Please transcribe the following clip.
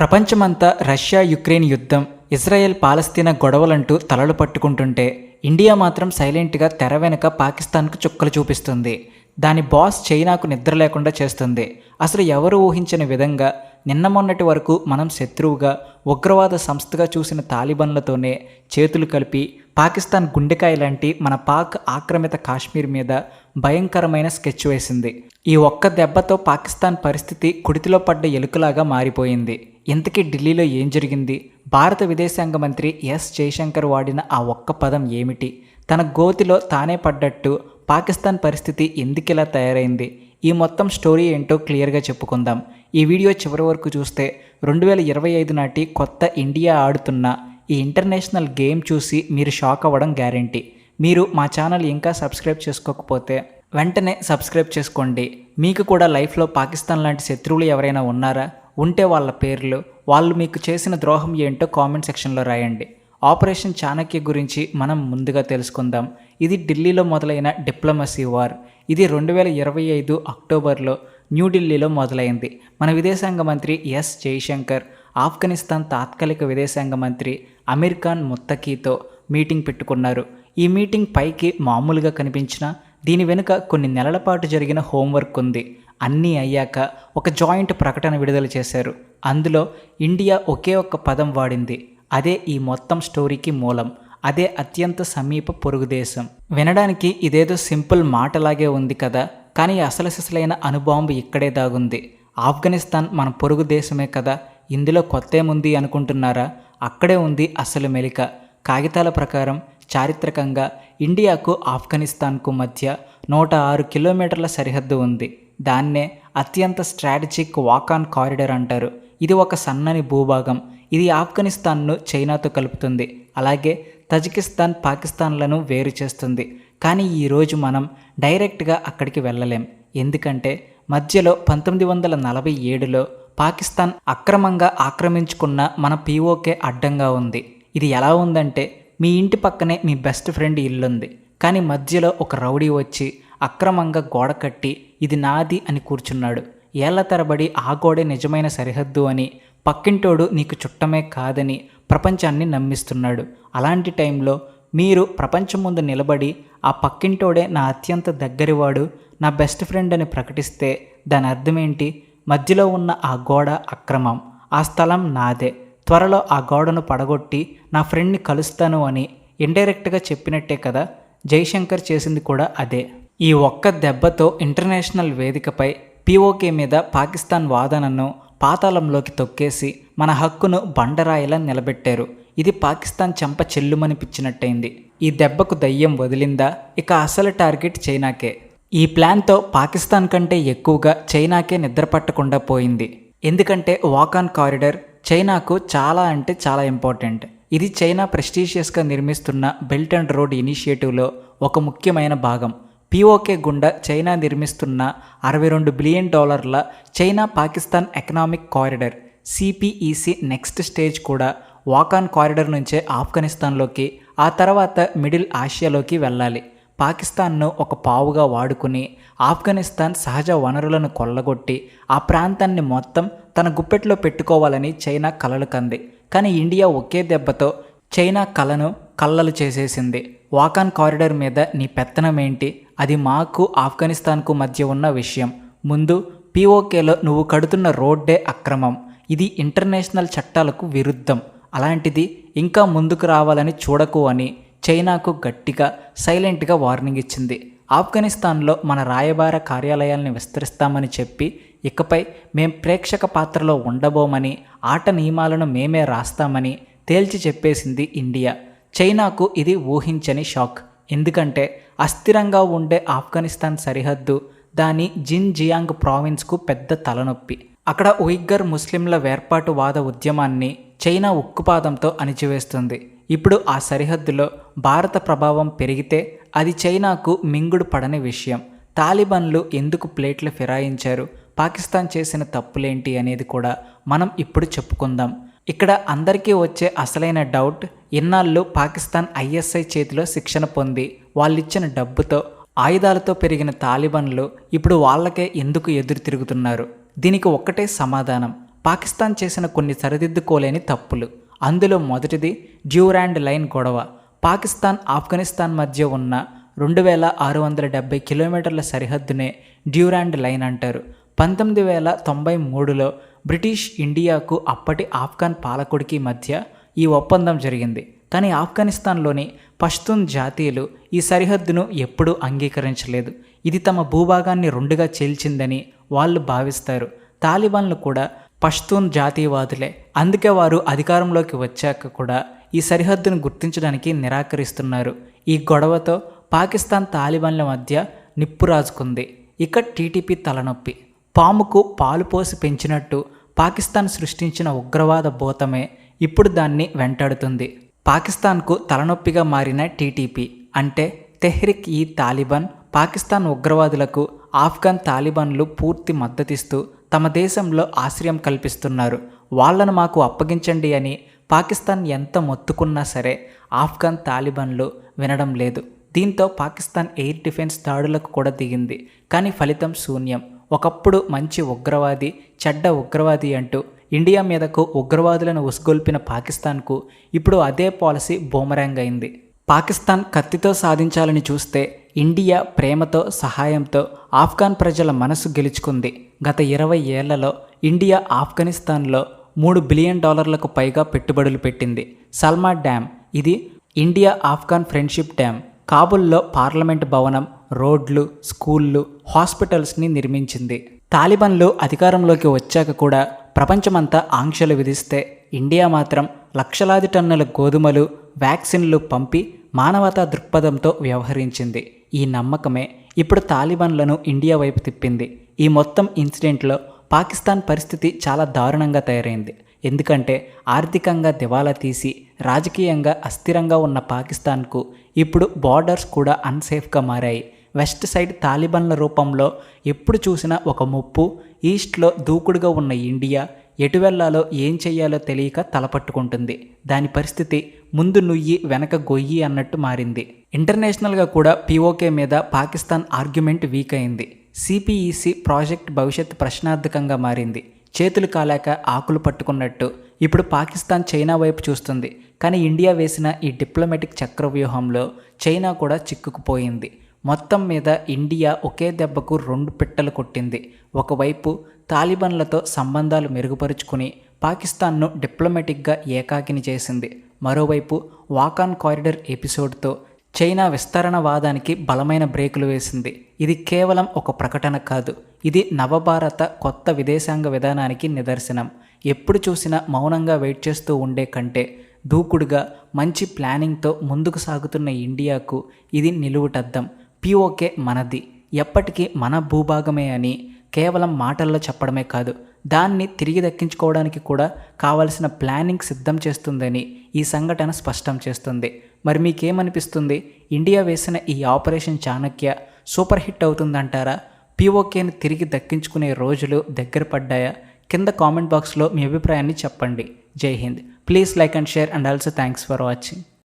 ప్రపంచమంతా Russia Ukraine యుద్ధం, Israel పాలస్తీనా గొడవలంటూ తలలు పట్టుకుంటుంటే ఇండియా మాత్రం సైలెంట్గా తెర వెనుక పాకిస్తాన్కు చుక్కలు చూపిస్తుంది. దాని బాస్ చైనాకు నిద్ర లేకుండా చేస్తుంది. అసలు ఎవరు ఊహించని విధంగా నిన్న మొన్నటి వరకు మనం శత్రువుగా, ఉగ్రవాద సంస్థగా చూసిన తాలిబాన్లతోనే చేతులు కలిపి పాకిస్తాన్ గుండెకాయ లాంటి మన పాక్ ఆక్రమిత కాశ్మీర్ మీద భయంకరమైన స్కెచ్ వేసింది. ఈ ఒక్క దెబ్బతో పాకిస్తాన్ పరిస్థితి కుడితిలో పడ్డ ఎలుకలాగా మారిపోయింది. ఇంతకీ ఢిల్లీలో ఏం జరిగింది? భారత విదేశాంగ మంత్రి ఎస్ జయశంకర్ వాడిన ఆ ఒక్క పదం ఏమిటి? తన గోతిలో తానే పడ్డట్టు పాకిస్తాన్ పరిస్థితి ఎందుకిలా తయారైంది? ఈ మొత్తం స్టోరీ ఏంటో క్లియర్గా చెప్పుకుందాం. ఈ వీడియో చివరి వరకు చూస్తే 2025 నాటి కొత్త ఇండియా ఆడుతున్న ఈ ఇంటర్నేషనల్ గేమ్ చూసి మీరు షాక్ అవ్వడం గ్యారెంటీ. మీరు మా ఛానల్ ఇంకా సబ్స్క్రైబ్ చేసుకోకపోతే వెంటనే సబ్స్క్రైబ్ చేసుకోండి. మీకు కూడా లైఫ్లో పాకిస్తాన్ లాంటి శత్రువులు ఎవరైనా ఉన్నారా? ఉంటే వాళ్ళ పేర్లు, వాళ్ళు మీకు చేసిన ద్రోహం ఏంటో కామెంట్ సెక్షన్లో రాయండి. ఆపరేషన్ చాణక్య గురించి మనం ముందుగా తెలుసుకుందాం. ఇది ఢిల్లీలో మొదలైన డిప్లొమసీ వార్. ఇది 2025 అక్టోబర్లో న్యూఢిల్లీలో మొదలైంది. మన విదేశాంగ మంత్రి ఎస్ జయశంకర్ ఆఫ్ఘనిస్తాన్ తాత్కాలిక విదేశాంగ మంత్రి అమీర్ ఖాన్ ముత్తకీతో మీటింగ్ పెట్టుకున్నారు. ఈ మీటింగ్ పైకి మామూలుగా కనిపించినా దీని వెనుక కొన్ని నెలల పాటు జరిగిన హోంవర్క్ ఉంది. అన్నీ అయ్యాక ఒక జాయింట్ ప్రకటన విడుదల చేశారు. అందులో ఇండియా ఒకే ఒక్క పదం వాడింది. అదే ఈ మొత్తం స్టోరీకి మూలం. అదే అత్యంత సమీప పొరుగు దేశం. వినడానికి ఇదేదో సింపుల్ మాటలాగే ఉంది కదా, కానీ అసలు సిసలైన అణుబాంబు ఇక్కడే దాగుంది. ఆఫ్ఘనిస్తాన్ మన పొరుగు దేశమే కదా, ఇందులో కొత్తేముంది అనుకుంటున్నారా? అక్కడే ఉంది అసలు మెలిక. కాగితాల ప్రకారం చారిత్రకంగా ఇండియాకు ఆఫ్ఘనిస్తాన్కు మధ్య 106 కిలోమీటర్ల సరిహద్దు ఉంది. దాన్నే అత్యంత స్ట్రాటజిక్ వాకాన్ కారిడార్ అంటారు. ఇది ఒక సన్నని భూభాగం. ఇది ఆఫ్ఘనిస్తాన్ను చైనాతో కలుపుతుంది. అలాగే తజికిస్తాన్, పాకిస్తాన్లను వేరు చేస్తుంది. కానీ ఈరోజు మనం డైరెక్ట్గా అక్కడికి వెళ్ళలేం. ఎందుకంటే మధ్యలో 1947లో పాకిస్తాన్ అక్రమంగా ఆక్రమించుకున్న మన పీఓకే అడ్డంగా ఉంది. ఇది ఎలా ఉందంటే, మీ ఇంటి పక్కనే మీ బెస్ట్ ఫ్రెండ్ ఇల్లుంది, కానీ మధ్యలో ఒక రౌడీ వచ్చి అక్రమంగా గోడ కట్టి ఇది నాది అని కూర్చున్నాడు. ఏళ్ల తరబడి ఆ గోడే నిజమైన సరిహద్దు అని, పక్కింటోడు నీకు చుట్టమే కాదని ప్రపంచాన్ని నమ్మిస్తున్నాడు. అలాంటి టైంలో మీరు ప్రపంచం ముందు నిలబడి ఆ పక్కింటోడే నా అత్యంత దగ్గరివాడు, నా బెస్ట్ ఫ్రెండ్ అని ప్రకటిస్తే దాని అర్థమేంటి? మధ్యలో ఉన్న ఆ గోడ అక్రమం, ఆ స్థలం నాదే, త్వరలో ఆ గోడను పడగొట్టి నా ఫ్రెండ్ని కలుస్తాను అని ఇండైరెక్ట్గా చెప్పినట్టే కదా. జైశంకర్ చేసింది కూడా అదే. ఈ ఒక్క దెబ్బతో ఇంటర్నేషనల్ వేదికపై పీఓకే మీద పాకిస్తాన్ వాదనను పాతాళంలోకి తొక్కేసి మన హక్కును బండరాయిలా నిలబెట్టారు. ఇది పాకిస్తాన్ చెంప చెల్లుమనిపించినట్టయింది. ఈ దెబ్బకు దయ్యం వదిలిందా? ఇక అసలు టార్గెట్ చైనాకే. ఈ ప్లాన్తో పాకిస్తాన్ కంటే ఎక్కువగా చైనాకే నిద్ర పట్టకుండా పోయింది. ఎందుకంటే వాకాన్ కారిడార్ చైనాకు చాలా అంటే చాలా ఇంపార్టెంట్. ఇది చైనా ప్రెస్టీషియస్గా నిర్మిస్తున్న బెల్ట్ అండ్ రోడ్ ఇనిషియేటివ్లో ఒక ముఖ్యమైన భాగం. పీఓకే గుండా చైనా నిర్మిస్తున్న $62 billion China Pakistan economic corridor CPEC next stage కూడా వాకాన్ కారిడార్ నుంచే ఆఫ్ఘనిస్తాన్లోకి, ఆ తర్వాత మిడిల్ ఆసియాలోకి వెళ్ళాలి. పాకిస్తాన్ను ఒక పావుగా వాడుకుని ఆఫ్ఘనిస్తాన్ సహజ వనరులను కొల్లగొట్టి ఆ ప్రాంతాన్ని మొత్తం తన గుప్పెట్లో పెట్టుకోవాలని చైనా కలలు కంది. కానీ ఇండియా ఒకే దెబ్బతో చైనా కలను కల్లలు చేసేసింది. వాకాన్ కారిడార్ మీద నీ పెత్తనం ఏంటి? అది మాకు ఆఫ్ఘనిస్తాన్కు మధ్య ఉన్న విషయం. ముందు పీఓకేలో నువ్వు కడుతున్న రోడ్డే అక్రమం. ఇది ఇంటర్నేషనల్ చట్టాలకు విరుద్ధం. అలాంటిది ఇంకా ముందుకు రావాలని చూడకు అని చైనాకు గట్టిగా సైలెంట్గా వార్నింగ్ ఇచ్చింది. ఆఫ్ఘనిస్తాన్లో మన రాయబార కార్యాలయాల్ని విస్తరిస్తామని చెప్పి ఇకపై మేం ప్రేక్షక పాత్రలో ఉండబోమని, ఆట నియమాలను మేమే రాస్తామని తేల్చి చెప్పేసింది ఇండియా. చైనాకు ఇది ఊహించని షాక్. ఎందుకంటే అస్థిరంగా ఉండే ఆఫ్ఘనిస్తాన్ సరిహద్దు దాని జిన్జియాంగ్ ప్రావిన్స్కు పెద్ద తలనొప్పి. అక్కడ ఉయిఘర్ ముస్లింల వేర్పాటువాద ఉద్యమాన్ని చైనా ఉక్కుపాదంతో అణిచివేస్తుంది. ఇప్పుడు ఆ సరిహద్దులో భారత ప్రభావం పెరిగితే అది చైనాకు మింగుడు పడని విషయం. తాలిబాన్లు ఎందుకు ప్లేట్లు ఫిరాయించారు, పాకిస్తాన్ చేసిన తప్పులేంటి అనేది కూడా మనం ఇప్పుడు చెప్పుకుందాం. ఇక్కడ అందరికీ వచ్చే అసలైన డౌట్, ఇన్నాళ్ళు పాకిస్తాన్ ఐఎస్ఐ చేతిలో శిక్షణ పొంది వాళ్ళిచ్చిన డబ్బుతో ఆయుధాలతో పెరిగిన తాలిబాన్లు ఇప్పుడు వాళ్ళకే ఎందుకు ఎదురు తిరుగుతున్నారు? దీనికి ఒక్కటే సమాధానం, పాకిస్తాన్ చేసిన కొన్ని సరిదిద్దుకోలేని తప్పులు. అందులో మొదటిది డ్యూరాండ్ లైన్ గొడవ. పాకిస్తాన్ ఆఫ్ఘనిస్తాన్ మధ్య ఉన్న 2670 కిలోమీటర్ల సరిహద్దునే డ్యూరాండ్ లైన్ అంటారు. 1993లో బ్రిటిష్ ఇండియాకు అప్పటి ఆఫ్ఘన్ పాలకుడికి మధ్య ఈ ఒప్పందం జరిగింది. కానీ ఆఫ్ఘనిస్తాన్లోని పష్తూన్ జాతీయులు ఈ సరిహద్దును ఎప్పుడూ అంగీకరించలేదు. ఇది తమ భూభాగాన్ని రెండుగా చీల్చిందని వాళ్ళు భావిస్తారు. తాలిబాన్లు కూడా పష్తూన్ జాతీయవాదులే. అందుకే వారు అధికారంలోకి వచ్చాక కూడా ఈ సరిహద్దును గుర్తించడానికి నిరాకరిస్తున్నారు. ఈ గొడవతో పాకిస్తాన్ తాలిబాన్ల మధ్య నిప్పు రాజుకుంది. ఇక టీటీపీ తలనొప్పి. పాముకు పాలు పోసి పెంచినట్టు పాకిస్తాన్ సృష్టించిన ఉగ్రవాద భూతమే ఇప్పుడు దాన్ని వెంటాడుతుంది. పాకిస్తాన్కు తలనొప్పిగా మారిన టీటీపీ అంటే తెహ్రిక్ ఈ తాలిబాన్ పాకిస్తాన్ ఉగ్రవాదులకు ఆఫ్ఘన్ తాలిబాన్లు పూర్తి మద్దతిస్తూ తమ దేశంలో ఆశ్రయం కల్పిస్తున్నారు. వాళ్లను మాకు అప్పగించండి అని పాకిస్తాన్ ఎంత మొత్తుకున్నా సరే ఆఫ్ఘన్ తాలిబాన్లు వినడం లేదు. దీంతో పాకిస్తాన్ ఎయిర్ డిఫెన్స్ దాడులకు కూడా దిగింది. కానీ ఫలితం శూన్యం. ఒకప్పుడు మంచి ఉగ్రవాది, చెడ్డ ఉగ్రవాది అంటూ ఇండియా మీదకు ఉగ్రవాదులను ఉసుగొల్పిన పాకిస్తాన్కు ఇప్పుడు అదే పాలసీ బూమరాంగ్ అయింది. పాకిస్తాన్ కత్తితో సాధించాలని చూస్తే ఇండియా ప్రేమతో, సహాయంతో ఆఫ్ఘన్ ప్రజల మనసు గెలుచుకుంది. గత 20 ఏళ్లలో ఇండియా ఆఫ్ఘనిస్తాన్లో $3 బిలియన్ పైగా పెట్టుబడులు పెట్టింది. సల్మా డ్యామ్, ఇది ఇండియా ఆఫ్ఘన్ ఫ్రెండ్షిప్ డ్యామ్. కాబుల్లో పార్లమెంట్ భవనం, రోడ్లు, స్కూళ్ళు, హాస్పిటల్స్ని నిర్మించింది. తాలిబాన్లు అధికారంలోకి వచ్చాక కూడా ప్రపంచమంతా ఆంక్షలు విధిస్తే ఇండియా మాత్రం లక్షలాది టన్నుల గోధుమలు, వ్యాక్సిన్లు పంపి మానవతా దృక్పథంతో వ్యవహరించింది. ఈ నమ్మకమే ఇప్పుడు తాలిబాన్లను ఇండియా వైపు తిప్పింది. ఈ మొత్తం ఇన్సిడెంట్లో పాకిస్తాన్ పరిస్థితి చాలా దారుణంగా తయారైంది. ఎందుకంటే ఆర్థికంగా దివాలా తీసి రాజకీయంగా అస్థిరంగా ఉన్న పాకిస్తాన్కు ఇప్పుడు బార్డర్స్ కూడా అన్సేఫ్గా మారాయి. వెస్ట్ సైడ్ తాలిబాన్ల రూపంలో ఎప్పుడు చూసినా ఒక ముప్పు. ఈస్ట్లో దూకుడుగా ఉన్న ఇండియా ఎటు వెళ్లాలో ఏం చెయ్యాలో తెలియక తలపట్టుకుంటుంది. దాని పరిస్థితి ముందు నుయ్యి వెనక గొయ్యి అన్నట్టు మారింది. ఇంటర్నేషనల్గా కూడా పీఓకే మీద పాకిస్తాన్ ఆర్గ్యుమెంట్ వీక్ అయింది. సిపిఈసి ప్రాజెక్ట్ భవిష్యత్తు ప్రశ్నార్థకంగా మారింది. చేతులు కాలాక ఆకులు పట్టుకున్నట్టు ఇప్పుడు పాకిస్తాన్ చైనా వైపు చూస్తుంది. కానీ ఇండియా వేసిన ఈ డిప్లొమాటిక్ చక్రవ్యూహంలో చైనా కూడా చిక్కుకుపోయింది. మొత్తం మీద ఇండియా ఒకే దెబ్బకు 2 పిట్టలు కొట్టింది. ఒకవైపు తాలిబాన్లతో సంబంధాలు మెరుగుపరుచుకుని పాకిస్తాన్ను డిప్లొమాటిక్గా ఏకాకిని చేసింది. మరోవైపు వాకాన్ కారిడార్ ఎపిసోడ్తో చైనా విస్తరణవాదానికి బలమైన బ్రేకులు వేసింది. ఇది కేవలం ఒక ప్రకటన కాదు, ఇది నవభారత కొత్త విదేశాంగ విధానానికి నిదర్శనం. ఎప్పుడు చూసినా మౌనంగా వెయిట్ చేస్తూ ఉండే కంటే దూకుడుగా మంచి ప్లానింగ్తో ముందుకు సాగుతున్న ఇండియాకు ఇది నిలువుటద్దం. పీఓకే మనది, ఎప్పటికీ మన భూభాగమే అని కేవలం మాటల్లో చెప్పడమే కాదు, దాన్ని తిరిగి దక్కించుకోవడానికి కూడా కావలసిన ప్లానింగ్ సిద్ధం చేస్తుందని ఈ సంఘటన స్పష్టం చేస్తుంది. మరి మీకేమనిపిస్తుంది? ఇండియా వేసిన ఈ ఆపరేషన్ చాణక్య సూపర్ హిట్ అవుతుందంటారా? పీఓకేని తిరిగి దక్కించుకునే రోజులు దగ్గర పడ్డాయా? కింద కామెంట్ బాక్స్లో మీ అభిప్రాయాన్ని చెప్పండి. జై Hind. Please like and share and also thanks for watching.